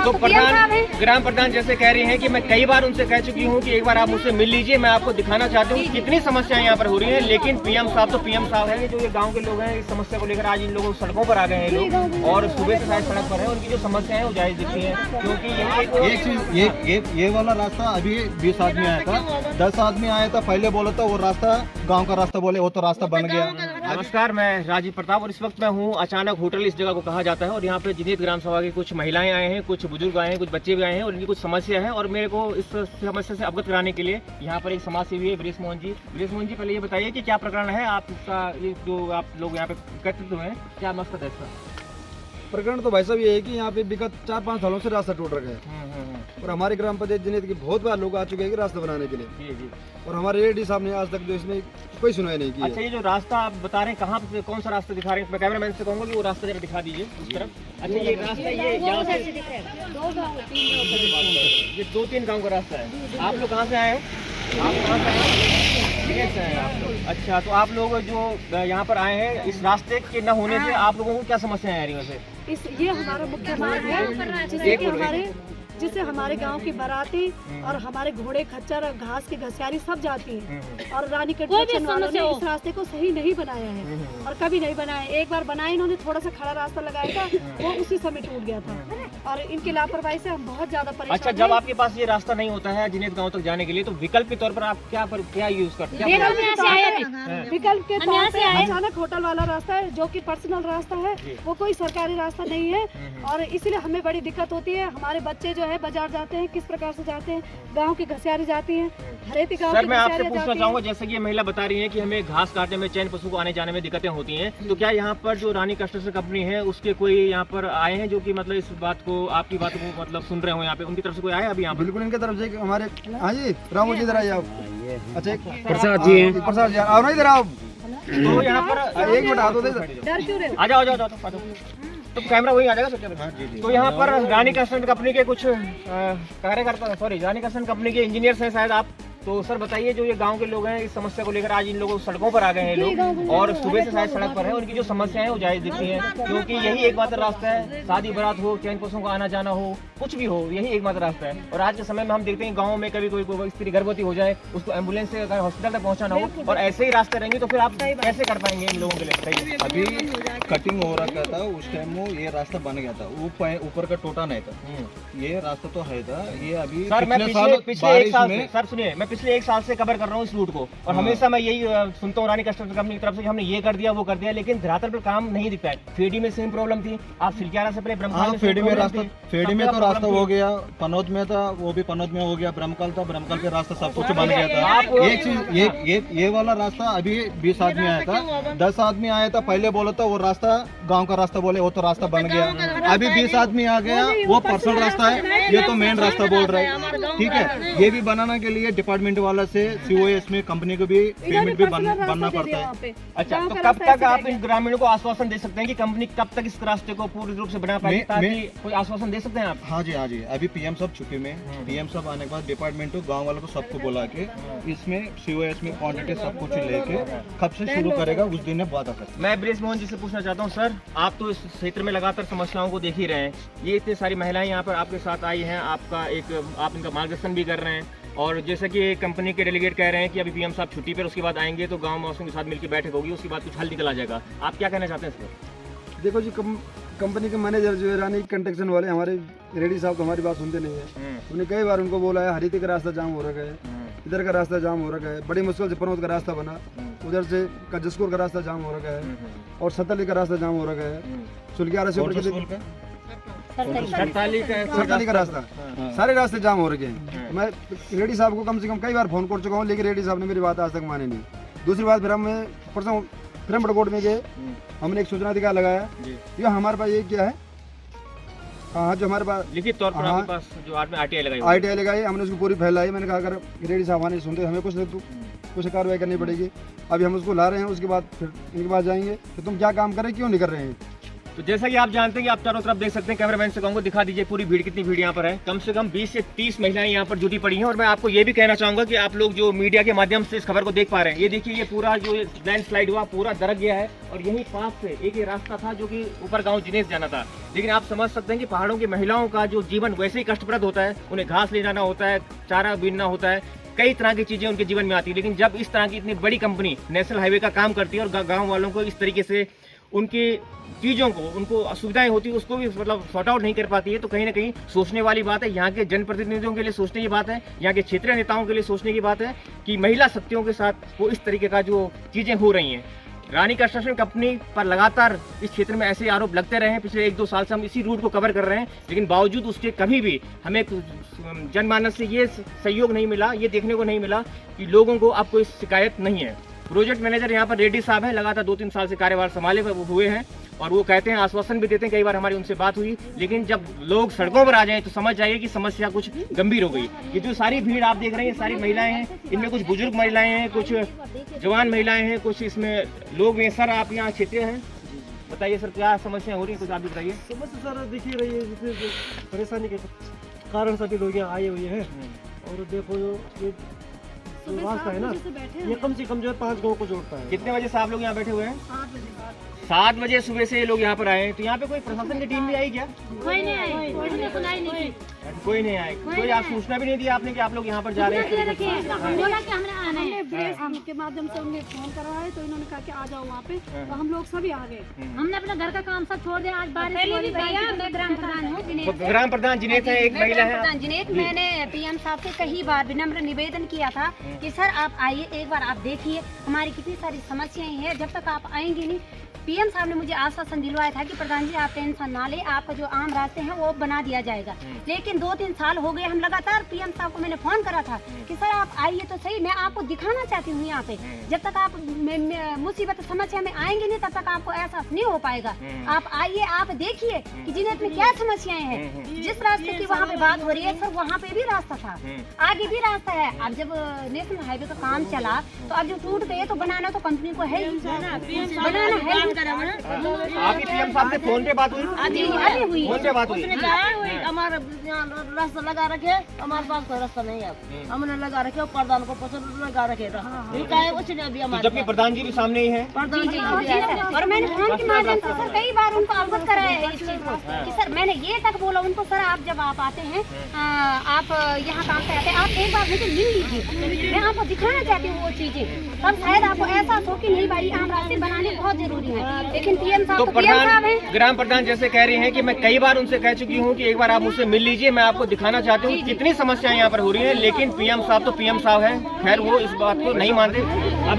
तो ग्राम प्रधान जैसे कह रही हैं कि मैं कई बार उनसे कह चुकी हूं कि एक बार आप मुझसे मिल लीजिए, मैं आपको दिखाना चाहती हूँ कितनी समस्याएं यहाँ पर हो रही हैं। लेकिन पीएम साहब है जो ये गांव के लोग हैं, इस समस्या को लेकर आज इन लोगों सड़कों पर आ गए हैं लोग, और सुबह से शायद सड़क पर है। उनकी जो समस्या है वो जायज दिखती है, क्योंकि एक चीज ये वाला रास्ता अभी 20 आदमी आया था, 10 आदमी आया था, पहले बोला था वो रास्ता गांव का रास्ता, बोले वो तो रास्ता बन गया। नमस्कार, मैं राजीव प्रताप और इस वक्त मैं हूँ अचानक होटल, इस जगह को कहा जाता है, और यहाँ पे जिनेत ग्राम सभा की कुछ महिलाएं आए हैं, कुछ बुजुर्ग आए हैं, कुछ बच्चे भी आए हैं, और इनकी कुछ समस्या है, और मेरे को इस समस्या से अवगत कराने के लिए यहाँ पर एक समाज सेवी है ब्रिजेश मोहन जी। पहले ये बताइए कि क्या प्रकरण है आपका, ये जो आप लोग यहाँ पे एकत्रित हुए हैं, क्या मकसद है इसका? प्रकरण तो भाई साहब ये है कि यहाँ पे विगत 4-5 सालों से रास्ता टूट रखा है, और हमारे ग्राम पंचायत जिनेत के बहुत बार लोग आ चुके हैं कि रास्ता बनाने के लिए, और हमारे एडी साहब ने आज तक जो इसमें कोई सुनवाई नहीं की। अच्छा, ये जो रास्ता आप बता रहे हैं, कहाँ पे कौन सा रास्ता दिखा रहे हैं? मैं कैमरामैन से कहूँगा कि वो रास्ता जरा दिखा दीजिए उस तरफ। अच्छा, ये रास्ता ये यहाँ से 2-3 गाँव का रास्ता है। आप लोग कहाँ से आए हैं? आप कहाँ से आए हैं? आप लोग। अच्छा, तो आप लोग जो यहाँ पर आए हैं, इस रास्ते के न होने से आप लोगों को क्या समस्याएं आ रही हैं वैसे? ये हमारा मुख्य मार्ग है, जिससे हमारे गांव की बाराती और हमारे घोड़े खच्चर घास की घसियारी सब जाती हैं, और रानी कंस्ट्रक्शन वालों ने इस रास्ते को सही नहीं बनाया है, और कभी नहीं बनाया। एक बार बनाया इन्होंने, थोड़ा सा खड़ा रास्ता लगाया था, वो उसी समय टूट गया था, और इनकी लापरवाही से हम बहुत ज्यादा परेशान। अच्छा, जब आपके पास ये रास्ता नहीं होता है जिनेत गाँव तक जाने के लिए, तो विकल्प के तौर पर आप क्या यूज करते हैं? विकल्प के तौर पे अचानक होटल वाला रास्ता है, जो कि पर्सनल रास्ता है, वो कोई सरकारी रास्ता नहीं है, और इसलिए हमें बड़ी दिक्कत होती है। हमारे बच्चे जो है बाजार जाते हैं, किस प्रकार से जाते हैं, गांव की घसियारी जाती हैं, हरेती गांव की मैं आपसे घसियारी पूछना चाहूंगा, जैसे कि ये महिला बता रही है कि हमें घास काटने में, चैन पशु को आने जाने में दिक्कतें होती हैं, तो क्या यहाँ पर जो रानी कंस्ट्रक्शन कंपनी है उसके कोई यहाँ पर आए हैं जो कि मतलब इस बात को, आपकी बात को मतलब सुन रहे हो? यहाँ पे उनकी तरफ से कोई आया अभी यहाँ? बिल्कुल, इनकी तरफ से हमारे, हाँ जी रामू जी इधर आइए आप। अच्छा, प्रसाद जी हैं, प्रसाद जी आओ ना इधर आओ। तो यहाँ पर एक मिनट आ दो, डर क्यों रहे? आ जाओ, तो कैमरा वही आ जाएगा सबके। तो यहाँ पर रानी कंस्ट्रक्शन कंपनी के कुछ कार्यकर्ता, रानी कंस्ट्रक्शन कंपनी के इंजीनियर्स हैं शायद आप। तो सर बताइए, जो ये गांव के लोग हैं, इस समस्या को लेकर आज इन लोगों सड़कों पर आ गए हैं लोग, और सुबह से शायद सड़क पर है। उनकी जो समस्या है वो जायज दिखती है, क्योंकि यही एकमात्र रास्ता है, शादी बारात हो, चैन पशुओं का आना जाना हो, कुछ भी हो, यही एकमात्र रास्ता है। और आज के समय में हम देखते हैं गाँव में कभी कोई स्त्री गर्भवती हो जाए, उसको एम्बुलेंस से अगर हॉस्पिटल तक पहुँचाना हो, और ऐसे ही रास्ते रहेंगे तो फिर आप कैसे कर पाएंगे इन लोगों के लिए? अभी कटिंग हो रखा था, उस टाइम वो ये रास्ता बन गया था, ऊपर का टोटा नहीं था, ये रास्ता तो है था। ये अभी सर, मैं पिछले 1 साल से, सर सुनिए, मैं पिछले 1 साल से कवर कर रहा हूँ इस रूट को, और हमेशा मैं यही सुनता हूँ रानी कंस्ट्रक्शन कंपनी की तरफ से कि हमने ये कर दिया वो कर दिया, लेकिन धरातल पर काम नहीं दिखता है। फेडी में सेम प्रॉब्लम थी, आप सिलक्यारा से पहले ब्रह्मकाल में, फेडी में तो रास्ता हो गया, पनौत में था, वो भी पनौत में हो गया, ब्रह्मकाल था, ब्रह्मकाल पे रास्ता सब कुछ बन गया था। एक चीज ये वाला रास्ता अभी 20 आदमी आया था, 10 आदमी आया था, पहले बोला था वो रास्ता गांव का रास्ता, बोले वो तो रास्ता बन गया। अभी 20 आदमी आ गया, वो पर्सनल रास्ता है, ये तो मेन रास्ता बोल रहे हैं। ठीक है, ये भी बनाने के लिए डिपार्टमेंट वाला से COS में कंपनी को भी पेमेंट भी बनना पड़ता है। अच्छा, तो कब तक आप इन ग्रामीणों को आश्वासन दे सकते हैं कि कंपनी कब तक इस रास्ते को पूर्ण रूप से बना पाएगी, ताकि कोई आश्वासन दे सकते हैं आप? हाँ जी, अभी PM साहब छुट्टी में, PM साहब आने के बाद डिपार्टमेंट गाँव वालों को सबको बुला के इसमें COS में क्वांटिटी सब कुछ लेके कब से शुरू करेगा उस दिन में बात आ सकते। मैं ब्रिजेश मोहन जी से पूछना चाहता हूँ, सर आप तो इस क्षेत्र में लगातार समस्याओं को देख ही रहे हैं, ये इतनी सारी महिलाएं यहाँ पर आपके साथ आई हैं, आप इनका मार्गदर्शन भी कर रहे हैं, और जैसे कि कंपनी के डेलीगेट कह रहे हैं कि अभी PM साहब छुट्टी पर, उसके बाद आएंगे तो गांव वासियों के साथ मिलकर बैठक होगी, उसके बाद कुछ हल निकला जाएगा। आप क्या कहना चाहते हैं इस पर? देखो जी, कंपनी के मैनेजर जो है रानी कंस्ट्रक्शन वाले, हमारे रेडी साहब तो हमारी बात सुनते नहीं है। हमने कई बार उनको बोला है, हरिती का रास्ता जाम हो रखा है, इधर का रास्ता जाम हो रखा है, बड़ी मुश्किल से पनौत का रास्ता बना, उधर से जसपुर का रास्ता जाम हो रखा है, और सतली का रास्ता जाम हो रखा है, सुलग्यारा से सरताली का रास्ता, सारे रास्ते जाम हो रखे हैं। मैं रेडी साहब को कम से कम कई बार फोन कर चुका हूँ, लेकिन रेडी साहब ने मेरी बात आज तक मानी नहीं। दूसरी बात, फिर हम परसों फिर बड़कोट में गए, हमने एक सूचना अधिकार लगाया, ये हमारे पास ये क्या है, हाँ जो हमारे पास लिखित तौर पर आपके पास जो RTI लगाई, हमने उसको पूरी फैलाई। मैंने कहा अगर रेडी साहब नहीं सुनते हमें कुछ कार्रवाई करनी पड़ेगी। अभी हम उसको ला रहे हैं, उसके बाद फिर इनके पास जाएंगे कि तुम क्या काम कर रहे हैं, क्यों नहीं कर रहे हैं। तो जैसा कि आप जानते हैं कि आप चारों तरफ देख सकते हैं, कैमरामैन से कहूँगा दिखा दीजिए पूरी भीड़, कितनी भीड़ यहाँ पर है। कम से कम 20 से 30 महिलाएं यहाँ पर जुटी पड़ी हैं। और मैं आपको ये भी कहना चाहूँगा कि आप लोग जो मीडिया के माध्यम से इस खबर को देख पा रहे हैं, ये देखिए, ये पूरा जो लैंडस्लाइड हुआ पूरा दरक गया है। और यही पास से एक ये रास्ता था जो कि ऊपर गाँव जिनेश जाना था। लेकिन आप समझ सकते हैं कि पहाड़ों की महिलाओं का जो जीवन वैसे ही कष्टप्रद होता है, उन्हें घास ले जाना होता है, चारा बीनना होता है, कई तरह की चीजें उनके जीवन में आती है। लेकिन जब इस तरह की इतनी बड़ी कंपनी नेशनल हाईवे का काम करती है और गांव वालों को इस तरीके से उनकी चीज़ों को, उनको असुविधाएं होती है, उसको भी मतलब सॉर्ट आउट नहीं कर पाती है, तो कहीं ना कहीं सोचने वाली बात है। यहाँ के जनप्रतिनिधियों के लिए सोचने की बात है, यहाँ के क्षेत्रीय नेताओं के लिए सोचने की बात है कि महिला शक्तियों के साथ वो इस तरीके का जो चीज़ें हो रही हैं। रानी कंस्ट्रक्शन कंपनी पर लगातार इस क्षेत्र में ऐसे आरोप लगते रहे हैं। पिछले 1-2 साल से हम इसी रूट को कवर कर रहे हैं, लेकिन बावजूद उसके कभी भी हमें जनमानस से ये सहयोग नहीं मिला, ये देखने को नहीं मिला कि लोगों को अब कोई शिकायत नहीं है। प्रोजेक्ट मैनेजर यहाँ पर रेड्डी साहब हैं, लगातार 2-3 साल से कार्यभार संभाले हुए हैं और वो कहते हैं, आश्वासन भी देते हैं। कई बार हमारी उनसे बात हुई, लेकिन जब लोग सड़कों पर आ जाएं तो समझ जाइए कि समस्या कुछ गंभीर हो गई। ये जो सारी भीड़ आप देख रहे हैं, सारी महिलाएं हैं, इनमें कुछ बुजुर्ग महिलाएं हैं, कुछ जवान महिलाएं हैं, कुछ इसमें लोग भी हैं। सर, आप यहाँ क्षेत्रीय हैं, बताइए सर क्या समस्या हो रही है, कुछ आप भी बताइए। समस्या सर दिख ही रही है, जिससे परेशानी के कारण सभी लोग यहाँ आए हुए हैं। और देखो ये जो रास्ता है ना, ये कम से कम जो है 5 गाँव को जोड़ता है। कितने बजे से आप लोग यहाँ बैठे हुए हैं? 7 बजे सुबह से ये लोग यहाँ पर आए हैं। तो यहाँ पे कोई प्रशासन की टीम भी आई क्या? कोई नहीं आई, कोई नहीं आए। कोई आप सूचना भी नहीं दिया आपने कि आप लोग यहाँ पर जा रहे हैं? हमने बेस के माध्यम से उन्हें फोन करा है, तो इन्होंने कहा कि आ जाओ वहाँ पे, तो हम लोग सभी आ गए। हमने अपना घर का काम सब छोड़ दिया। आज बारिश हो रही है। मैं ग्राम प्रधान हूँ, ग्राम प्रधान जिनेश है, एक महिला है जिनेश। मैंने पीएम साहब से कई बार विनम्र निवेदन किया था कि सर आप आइए, एक बार आप देखिए हमारी कितनी सारी समस्याएं हैं। जब तक आप आएंगे नहीं, पीएम साहब ने मुझे आश्वासन दिलवाया था कि प्रधान जी आप टेंशन ना ले, आपका जो आम रास्ते हैं वो बना दिया जाएगा। लेकिन 2-3 साल हो गए, हम लगातार पीएम साहब को मैंने फोन करा था कि सर आप आइए तो सही, मैं आपको दिखाना चाहती हूँ यहाँ पे। जब तक आप मुसीबत समस्या में आएंगे नहीं, तब तक आपको एहसास नहीं हो पाएगा। आप आइए, आप देखिए कि जिनेश में क्या समस्याएं हैं। जिस रास्ते की वहाँ पे बात हो रही है सर, वहाँ पे भी रास्ता था, आगे भी रास्ता है। अब जब नेशनल हाईवे का काम चला तो अब जो टूट गए तो बनाना तो कंपनी को है ही, बनाना है। आपकी पीएम साहब से फोन पे बात हुई? फोन पे बात हुई। हमारा रास्ता लगा रखे, हमारे पास कोई रास्ता नहीं है। हमने लगा रखे, प्रधान को पसंद लगा रखे था, उसने अभी हमारे, जबकि प्रधान जी भी सामने ही है। और मैंने फोन के माध्यम से सर कई बार उनको अवगत कराया है इस चीज को कि सर, मैंने ये तक बोला उनको, सर आप जब आप आते हैं, आप यहाँ काम पे आते हैं, आप एक बार मुझे मिल लीजिए, मैं आपको दिखाना चाहती हूँ वो चीजें, तब शायद आपको एहसास हो कि नहीं भाई आम रास्ते बनाने बहुत जरूरी है। लेकिन पीएम साहब तो प्रधान, ग्राम प्रधान जैसे कह रही हैं कि मैं कई बार उनसे कह चुकी हूं कि एक बार आप मुझसे मिल लीजिए, मैं आपको दिखाना चाहती हूं कितनी समस्याएं यहाँ पर हो रही हैं। लेकिन पीएम साहब तो पीएम साहब है, खैर वो इस बात को नहीं मानते। अब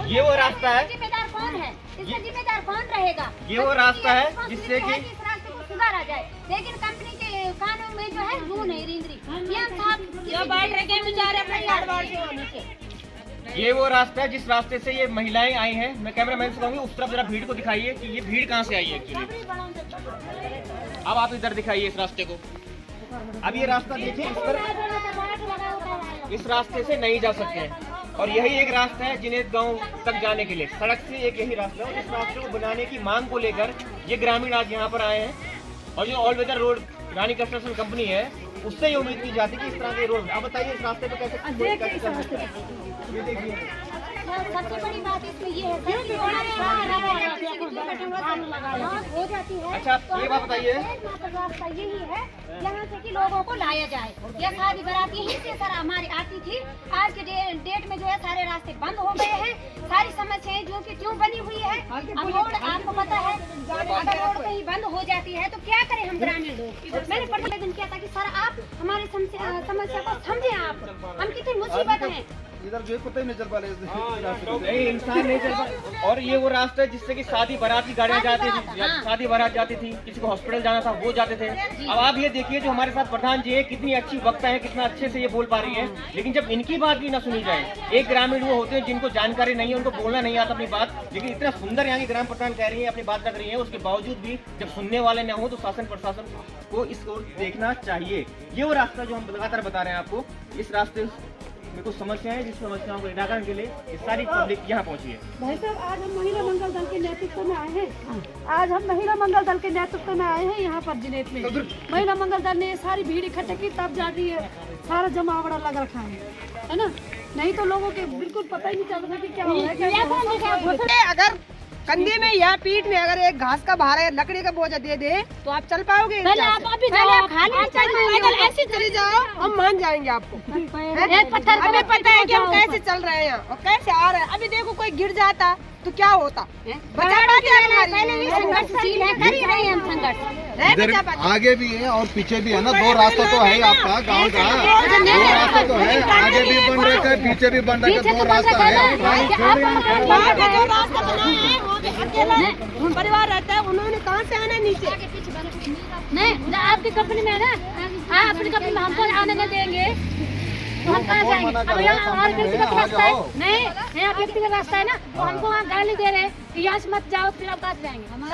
ये वो रास्ता है, जिम्मेदार कौन है, इसका जिम्मेदार कौन रहेगा? ये वो रास्ता है जिससे कि इस रास्ते को सुधारा जाए। लेकिन कंपनी के कानून में जो है रू नहीं रिंदरी, पीएम साहब बैठ रखे बेचारे अपने कारोबार से होने से। ये वो रास्ता है जिस रास्ते से ये महिलाएं आई हैं। मैं कैमरामैन से कहूँगी उस तरफ जरा भीड़ को दिखाइए कि ये भीड़ कहाँ से आई है एक्चुअली। अब आप इधर दिखाइए इस रास्ते को। अब ये रास्ता देखिए, इस पर इस रास्ते से नहीं जा सकते हैं और यही एक रास्ता है जिनेश गांव तक जाने के लिए। सड़क से एक यही रास्ता है। इस रास्ते को बनाने की मांग को लेकर ये ग्रामीण आज यहाँ पर आए हैं और जो ऑल वेदर रोड रानी कंस्ट्रक्शन कंपनी है उससे ये उम्मीद की जाती है कि इस तरह के रोड। अब बताइए इस रास्ते पे कैसे ये देखिए। सबसे बड़ी बात इसमें ये है हो जाती है। अच्छा ये बात बताइए, रास्ता यही है यहाँ से कि लोगों को लाया जाए। यह शादी बारात यहीं से सर हमारी आती थी। आज के डेट में जो है सारे रास्ते बंद हो गए हैं। सारी समस्याएं जो कि क्यों बनी हुई है, अब रोड आपको पता है, अगर रोड कहीं बंद हो जाती है तो क्या करें हम ग्रामीण लोग। मैंने प्रतिवेदन किया था कि सर आप हमारी समस्या को समझें, आप हम कितनी मुसीबत हैं। इधर जो है पता ही नहीं चल पा रहे, नहीं इंसान नहीं चल पा। और ये वो रास्ता है जिससे कि शादी बारात की गाड़ियाँ जाती थी, शादी बारात जाती थी, किसी को हॉस्पिटल जाना था वो जाते थे। अब आप ये देखिए जो हमारे साथ प्रधान जी है, कितनी अच्छी वक्ता है, कितना अच्छे से ये बोल पा रही है, लेकिन जब इनकी बात भी ना सुनी जाए। एक ग्रामीण वो होते हैं जिनको जानकारी नहीं है, उनको बोलना नहीं आता अपनी बात, लेकिन इतना सुंदर यहाँ की ग्राम प्रधान कह रही है, अपनी बात रख रही है, उसके बावजूद भी जब सुनने वाले न हो तो शासन प्रशासन को इसको देखना चाहिए। ये वो रास्ता जो हम लगातार बता रहे हैं आपको, इस रास्ते में कुछ समस्या है, जिस समस्याओं को निराकरण के लिए ये सारी पब्लिक यहाँ पहुँची है। भाई साहब, आज हम महिला मंगल दल के नेतृत्व में आए हैं। आज हम महिला मंगल दल के नेतृत्व में आए हैं यहाँ पर जिनेत में। महिला मंगल दल ने ये सारी भीड़ इकट्ठा की, तब जाती है सारा जमावड़ा लग रखा है ना। नहीं तो लोगों के बिल्कुल पता ही नहीं चल रहा कि क्या हो रहा है। अगर कंधे में या पीठ में अगर एक घास का भार है, लकड़ी का बोझा दे दे तो आप चल पाओगे? पहले आप अभी जाओ, खाली ऐसे चले जाओ, हम मान जाएंगे आपको। एक पत्थर हमें पता है कि हम कैसे चल रहे हैं यहाँ और कैसे आ रहे हैं। अभी देखो कोई गिर जाता तो क्या होता, बचा पाते हैं? पहले भी संघर्षशील है, कर ही रहे हैं हम संघर्ष। इधर आगे भी है और पीछे भी है ना, 2 रास्ता तो है आपका गांव का, 2 रास्ता तो है, आगे भी बन रहा है पीछे भी बन रहा है, 2 रास्ता है। जो रास्ता बनाया है वो भी अकेला परिवार रहता है, उन्होंने कहाँ से आना नीचे? नहीं, आपकी कंपनी में है ना, हाँ अपनी कंपनी में हमको आने नहीं देंगे तो हम कहाँ जाएंगे? अब यहाँ हमारे व्यक्तिगत रास्ता है, नहीं यहाँ व्यक्तिगत रास्ता है ना, तो हमको वहाँ गाली दे रहे हैं कि यहाँ से मत जाओ, फिर आप कहाँ से जाएंगे? अपना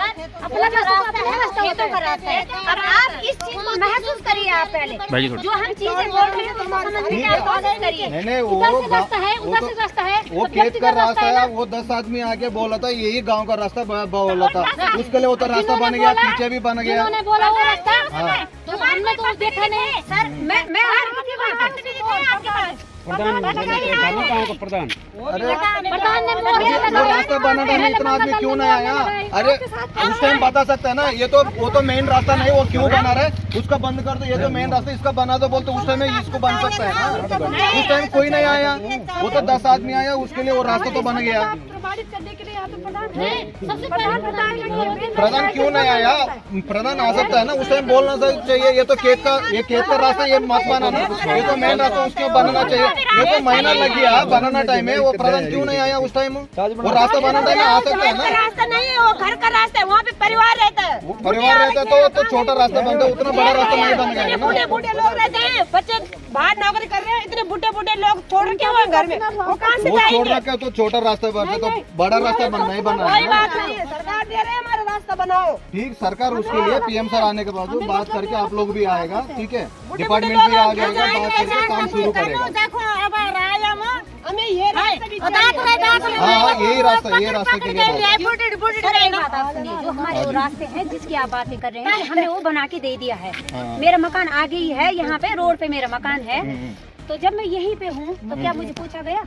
रास्ता है। अब आप इस चीज को महसूस करिए, आप पहले जो हम चीजें बोल रहे हैं तो समझने की आप कोशिश करिए। नहीं, उधर से रास्ता है, उधर से रास्ता है, वो खेत का रास्ता है, वो 10 आदमी आके बोला था यही गांव का रास्ता बोला था, उसके लिए वो तो रास्ता बन गया, पीछे भी बन गया। उन्होंने बोला वो रास्ता, तो हमने तो देखा नहीं सर। मैं प्रधान वो रास्ता बना था, इतना आदमी क्यों नहीं आया? अरे उस टाइम बता सकता है ना, ये तो वो तो मेन रास्ता नहीं, वो क्यों बना रहा है, उसका बंद कर दो, ये तो मेन रास्ता इसका बना दो बोलते, उस टाइम इसको बन सकता है ना। उस टाइम कोई नहीं आया, वो तो 10 आदमी आया, उसके लिए वो रास्ता तो बन गया। प्रमाणित करने के लिए यहाँ पे सबसे प्रधान क्यों नहीं आया? प्रधान आ सकता है ना, उस टाइम बोलना चाहिए ये तो खेत का रास्ता, ये मत बनाना, ये तो मेन रास्ता उसको बनाना चाहिए। ये तो महीना लग गया बनाना टाइम है, वो प्रधान क्यों नहीं आया उस टाइम? वो रास्ता बनाना टाइम आ सकता है ना। रास्ता नहीं है, वो घर का रास्ता है, वहाँ पे परिवार रहता है। वो परिवार रहता है तो छोटा रास्ता बनता है, उतना बड़ा रास्ता नहीं बन गया ना। बूढ़े लोग रहते हैं, बच्चे बाहर नौकरी कर रहे हैं, इतने बूढ़े लोग छोड़ के हुए घर में, वो कहाँ से वो जाएंगे? छोड़ रखे तो छोटा रास्ता बनता, तो बड़ा रास्ता बनना ही बनना कोई है। बात नहीं है, सरकार दे रहे हैं, हमारा रास्ता बनाओ। ठीक, सरकार उसके लिए PM सर आने के बाद बात करके आप लोग भी आएगा, ठीक है, डिपार्टमेंट भी आ जाएगा, बात करके काम शुरू करेगा। देखो अब राजा माँ हमें ये रास्ता भी हाँ, यही रास्ता के लिए जो हमारे वो रास्ते हैं जिसकी आप बातें कर रहे हैं, हमने वो बना के दे दिया है। मेरा मकान आगे ही है, यहाँ पे रोड पे मेरा मकान है। तो जब मैं यहीं पे हूँ तो क्या मुझे पूछा गया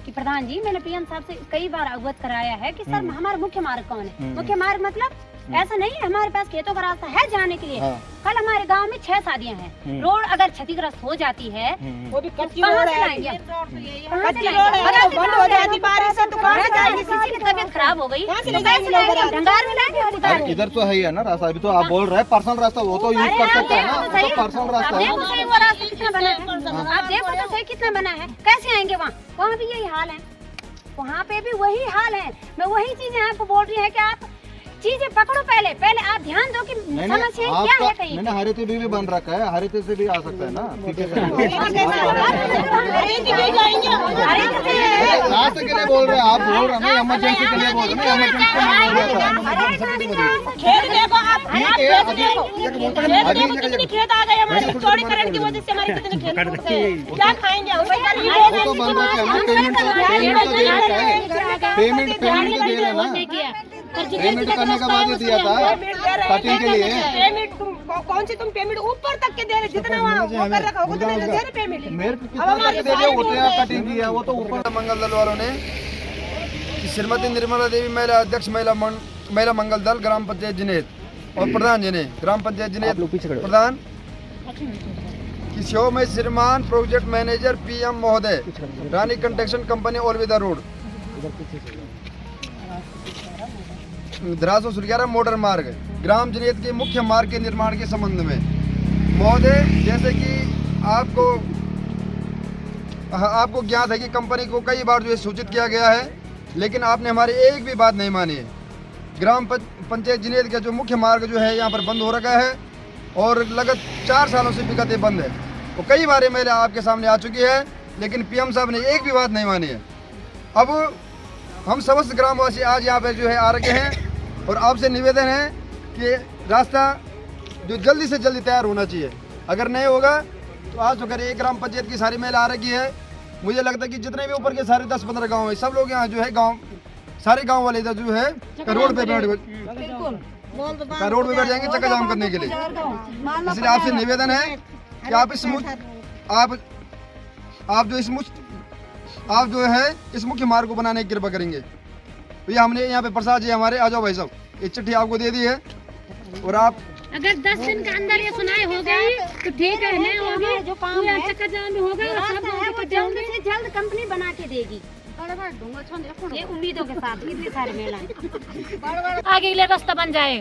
कि प्रधान जी, मैंने PM साहब से कई बार अवगत कराया है कि सर हमारा मुख्य मार्ग कौन है? मुख्य मार्ग मतलब ऐसा नहीं है, हमारे पास खेतों का रास्ता है जाने के लिए। कल हमारे गांव में 6 शादियां हैं, रोड अगर क्षतिग्रस्त हो जाती है वो भी कच्ची कहाँ रोड से है, लाएंगे? कच्ची रोड है, अगर बंद हो जाती बारिश से तो कहाँ से जाएंगे? किसी की तबीयत खराब हो गई कहाँ से तो ले जाएंगे लोग बारात? भंगार में लाएंगे और उतार इधर तो है ही है ना रास्ता, अभी तो आप बोल रहे हैं पर्सनल रास्ता, वो तो यूज कर सकता है ना, तो पर्सनल रास्ता है। देखो सही वो रास्ता कितना बना है, आप देखो तो सही कितना बना है, कैसे आएंगे वहाँ? वहाँ भी यही हाल है, वहाँ पे भी वही हाल है। मैं वही चीजें आपको बोल रही है कि आप चीजें पकड़ो, पहले आप ध्यान दो कि समस्या क्या है। कहीं मैंने हरित भी बन रखा है, हरित से भी आ सकता है ना, ठीक है। रास्ते के लिए बोल रहे हैं, आप बोल रहे हैं ना इमरजेंसी के लिए बोल रहे हैं, कितनी खेत आ गए हमारे चौड़ीकरण की वजह से, हमारे कितने खेत टूट गए, क्या खाएंगे? वो तो बन रखा है ना, पेमेंट तो दे रखा है, पेमेंट तो दे रहे हैं ना, पेमेंट करने के बाद ही दिया था कटिंग के लिए। पेमेंट कौन सी तुम पेमेंट ऊपर तक के दे रहे, जितना वहाँ वो कर रखा होगा उतना दे रहे पेमेंट। मेरे को कितना तक दे दिया, उतना कटिंग किया, वो तो ऊपर। मंगल दल वालों ने श्रीमती निर्मला देवी महिला अध्यक्ष महिला मंगल दल ग्राम पंचायत जिनेत और प्रधान जिने ग्राम पंचायत जिनेत प्रधान की सेवा में श्रीमान प्रोजेक्ट मैनेजर PM महोदय, रानी कंस्ट्रक्शन कंपनी ओलविदा रोड, धरासो सुरग्यारा मोटर मार्ग, ग्राम जिनेत के मुख्य मार्ग के निर्माण के संबंध में महोदय, जैसे कि आपको ज्ञात है कि कंपनी को कई बार जो है सूचित किया गया है, लेकिन आपने हमारी एक भी बात नहीं मानी है। ग्राम पंचायत जिनेत का जो मुख्य मार्ग जो है यहाँ पर बंद हो रखा है और लगभग 4 सालों से विगत बंद है। वो कई बार मेरे आपके सामने आ चुकी है, लेकिन PM साहब ने एक भी बात नहीं मानी है। अब हम समस्त ग्रामवासी आज यहाँ पे जो है आ रखे हैं और आपसे निवेदन है कि रास्ता जो जल्दी से जल्दी तैयार होना चाहिए। अगर नहीं होगा तो आज तो करें, एक ग्राम पंचायत की सारी महिला आ रखी है, मुझे लगता है कि जितने भी ऊपर के सारे 10-15 गांव है, सब लोग यहाँ जो है गांव, सारे गांव वाले इधर जो है रोड पे बैठ जाएंगे चक्का जाम करने के लिए। इसलिए आपसे निवेदन है कि आप जो है इस मुख्य मार्ग को बनाने की कृपा करेंगे। भैया हमने यहाँ पे प्रसाद जी हमारे, आ जाओ भाई साहब, ये चिट्ठी आपको दे दी है और आप अगर 10 दिन के अंदर ये सुनाई हो गई तो ठीक है, नहीं होगी जो काम है चक्का जाम होगा, वो जल्द से जल्द कंपनी बना के देगी, ये उम्मीदों के साथ। इतने सारे मेला आगे के लिए रास्ता बन जाए,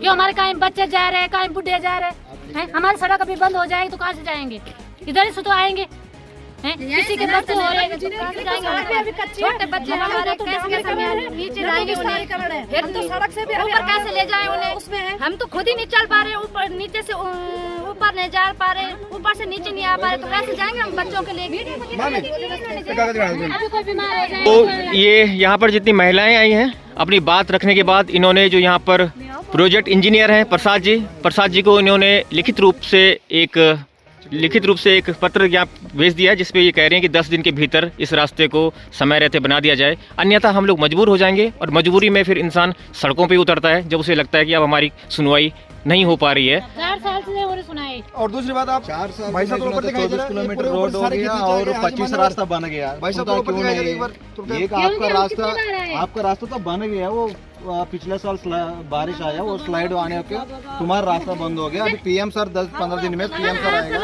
क्यों हमारे कहीं बच्चे जा रहे हैं, कहीं बुढ़े जा रहे हैं, हमारी सड़क अभी बंद हो जाएगी तो कहाँ से जाएंगे? इधर से तो आएंगे हैं, किसी के बच्चे हो रहे हैं, छोटे बच्चे हमारे कैसे नीचे जाएंगे, फिर तो सड़क से भी ऊपर कैसे ले जाए उन्हें? हम तो खुद ही नहीं चल पा रहे, ऊपर नीचे से ऊपर नहीं जा पा रहे, ऊपर से नीचे नहीं आ पा रहे, तो कैसे जाएंगे हम बच्चों के लिए? अभी कोई बीमार हो जाए तो ये यहाँ पर जितनी महिलाएं आई हैं, अपनी बात रखने के बाद इन्होंने जो यहाँ पर प्रोजेक्ट इंजीनियर हैं प्रसाद जी को इन्होंने लिखित रूप से एक पत्र यहाँ भेज दिया है, जिसपे ये कह रहे हैं कि 10 दिन के भीतर इस रास्ते को समय रहते बना दिया जाए, अन्यथा हम लोग मजबूर हो जाएंगे। और मजबूरी में फिर इंसान सड़कों पे उतरता है जब उसे लगता है कि अब हमारी सुनवाई नहीं हो पा रही है। 4 साल से हो रही सुनाई। और दूसरी बात, आप 4 साल भाई साहब 24 किलोमीटर रोड हो गया और 25 रास्ता बन गया। भाई साहब क्यों नहीं? एक आपका रास्ता तो बन गया, वो पिछले साल बारिश आया, वो स्लाइड आने के तुम्हारा रास्ता बंद हो गया। अभी पीएम सर 10-15 दिन में पीएम सर आएगा।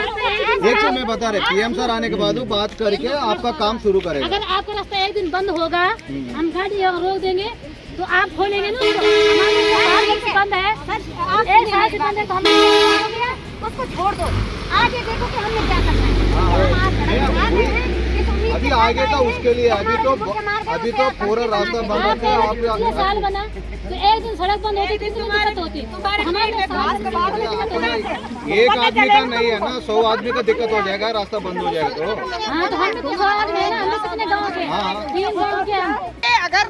एक चीज मैं बता रहे, पीएम सर आने के बाद वो बात करके आपका काम शुरू करेगा। अगर आपका रास्ता एक दिन बंद होगा, हम गाड़ी रोक देंगे तो आप खोलेंगे ना, बंद है, एक साल से बंद है तो हम उसको छोड़ दो, आगे देखो कि हमने क्या करना है। अभी आगे तो उसके लिए अभी तो पूरा रास्ता बन रखा है। आप साल बना तो एक दिन सड़क बंद होती, कितनी दिक्कत होती? एक आदमी का नहीं है ना, 100 आदमी का दिक्कत हो जाएगा, रास्ता बंद हो जाएगा तो। हाँ तो हम तो 100 आदमी है ना, हम कितने गाँव के 3 गाँव के। अगर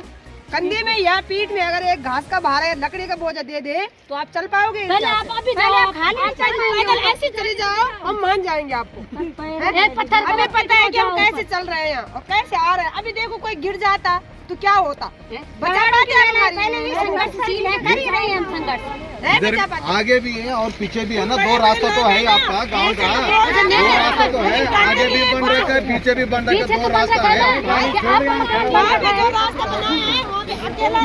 कंधे में या पीठ में अगर एक घास का भार है, लकड़ी का बोझा दे दे तो आप चल पाओगे? पहले आप अभी पैदल ऐसे चले जाओ, हम मान जाएंगे आपको। एक पत्थर हमें पता है कि हम कैसे चल रहे हैं यहाँ और कैसे आ रहे हैं। अभी देखो कोई गिर जाता तो क्या होता? बचा पाते हैं? पहले भी संघर्षशील है, कर ही रहे हैं हम संघर्ष। इधर आगे भी है और पीछे भी है ना, 2 रास्ता तो है आपका गांव का, 2 रास्ता तो है, आगे भी बन रहा है पीछे भी बन रहा है, 2 रास्ता है। जो रास्ता बनाया है वो भी अकेला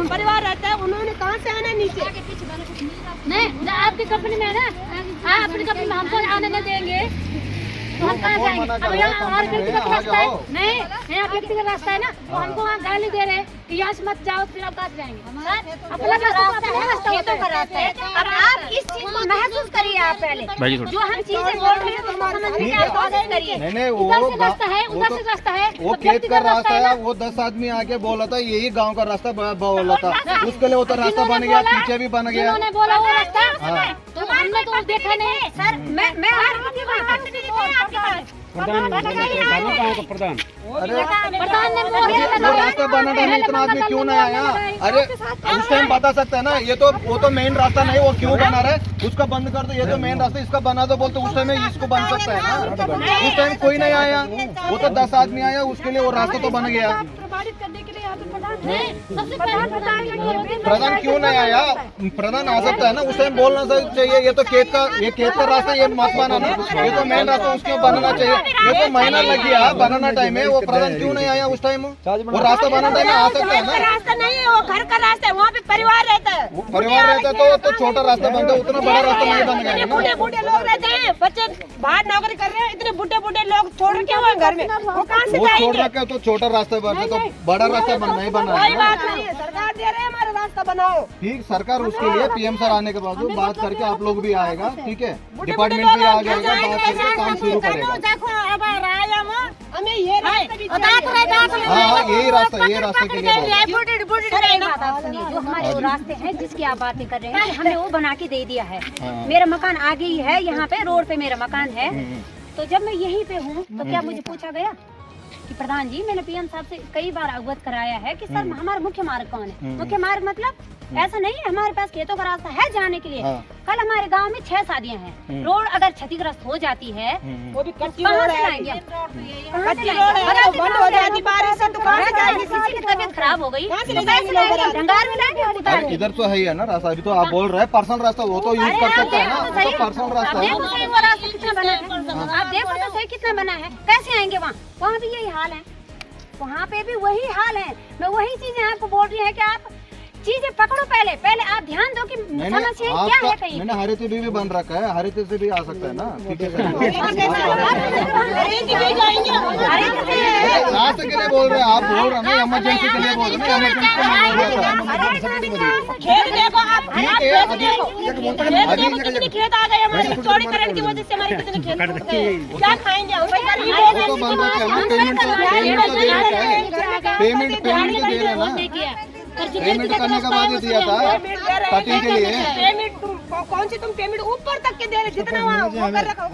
परिवार रहता है, उन्होंने कहाँ से आना नीचे? नहीं, आपकी कंपनी में है ना, अपनी कंपनी में हमको आने नहीं देंगे तो हम कहाँ जाएंगे? अब यहाँ और व्यक्तिगत रास्ता है, नहीं यहाँ व्यक्तिगत रास्ता है ना, तो हमको वहाँ गाली दे रहे हैं कि यहाँ से मत जाओ, फिर आप कहाँ जाएंगे? अपना रास्ता है। अब आप इस चीज को महसूस करिए, आप पहले जो हम चीजें बोल रहे हैं तो समझने की आप कोशिश करिए। नहीं वो रास्ता है, उधर से रास्ता है, वो खेत का रास्ता है, वो 10 आदमी आके बोला था यही गांव का रास्ता बोला था, उसके लिए वो तो रास्ता बन गया, पीछे भी बन गया। उन्होंने बोला वो रास्ता तो हमने तो देखा नहीं। सर मैं हर प्रधान वो रास्ता बनाने में इतना आदमी क्यों नहीं आया? अरे उस टाइम बता सकता है ना, ये तो वो तो मेन रास्ता नहीं, वो क्यों बना रहा है? उसका बंद कर दो, ये तो मेन रास्ता, इसका बना दो बोलते उस टाइम में इसको बन सकता है ना। उस टाइम कोई नहीं आया, वो तो 10 आदमी आया, उसके लिए वो रास्ता तो बन गया। प्रभावित करने के लिए यहाँ पे सबसे पहले प्रधान क्यों नहीं आया? प्रधान आ सकता है ना, उस टाइम बोलना चाहिए ये तो खेत का रास्ता, ये मत बनाना, ये तो मेन रास्ता उसको बनाना चाहिए। ये तो महीना लग गया बनाना टाइम है, वो प्रधान क्यों नहीं आया उस टाइम? वो रास्ता बनाना टाइम आ सकता है ना। रास्ता नहीं है, वो घर का रास्ता है, वहाँ पे परिवार रहता है। परिवार रहता है तो छोटा रास्ता बनता है, उतना बड़ा रास्ता नहीं बन गया ना। बूढ़े बूढ़े लोग रहते हैं, बच्चे बाहर नौकरी कर रहे हैं, इतने बूढ़े बूढ़े लोग छोड़ के हुए घर में, वो कहाँ से वो छोड़ जाएंगे? रखे तो छोटा रास्ता बनता, तो बड़ा रास्ता नहीं बना कोई है। बात नहीं है, सरकार दे रहे हैं हमारा रास्ता बनाओ। ठीक, सरकार उसके लिए पीएम सर आने के बाद बात करके आप लोग भी आएगा, ठीक है, डिपार्टमेंट भी आ जाएगा, बात करके काम शुरू करेगा। हमें ये रास्ता भी हाँ यही रास्ता के लिए जो हमारे वो रास्ते हैं जिसकी आप बातें कर रहे हैं, हमने वो बना के दे दिया है। मेरा मकान आगे ही है, यहाँ पे रोड पे मेरा मकान है। तो जब मैं यहीं पे हूँ तो क्या मुझे पूछा गया कि प्रधान जी, मैंने पीएम साहब से कई बार अवगत कराया है कि सर हमारा मुख्य मार्ग कौन है? मुख्य मार्ग मतलब ऐसा नहीं है, हमारे पास खेतों का रास्ता है जाने के लिए। कल हमारे गांव में 6 शादियां हैं, रोड अगर क्षतिग्रस्त हो जाती है वो भी कच्ची कहाँ रोड से है, लाएंगे? कच्ची रोड है, वो बंद हो जाती बारिश से तो कहाँ से जाएंगे? किसी की तबीयत खराब हो गई कहाँ से तो ले जाएंगे लोग बारात? भंगार में लाएंगे और उतार इधर तो है ही है ना रास्ता, अभी तो आप बोल रहे हैं पर्सनल रास्ता, वो तो यूज कर सकते हैं ना, वो तो पर्सनल रास्ता है। देखो सही वो रास्ता कितना बना है, आप देखो तो सही कितना बना है, कैसे आएंगे वहाँ? वहाँ भी यही हाल है, वहाँ पे भी वही हाल है। मैं वही चीजें आपको बोल रही है कि आप चीजें पकड़ो, पहले आप ध्यान दो कि समस्या क्या है। कहीं मैंने हरित भी बन रखा है, हरित से भी आ सकता है ना, ठीक है। रास्ते के लिए बोल रहे हैं आप, बोल रहे हैं ना इमरजेंसी के लिए बोल रहे हैं, खेत देखो आप, कितने खेत आ गए हमारे चौड़ीकरण की वजह से, हमारे कितने खेत टूट गए, क्या खाएंगे हम? वो तो बंद रखा है, पेमेंट तो दे रहे हैं ना, पेमेंट करने के बाद ही दिया था कटिंग के लिए। पेमेंट कौन सी तुम पेमेंट ऊपर तक के दे रहे, जितना वहाँ वो कर रखा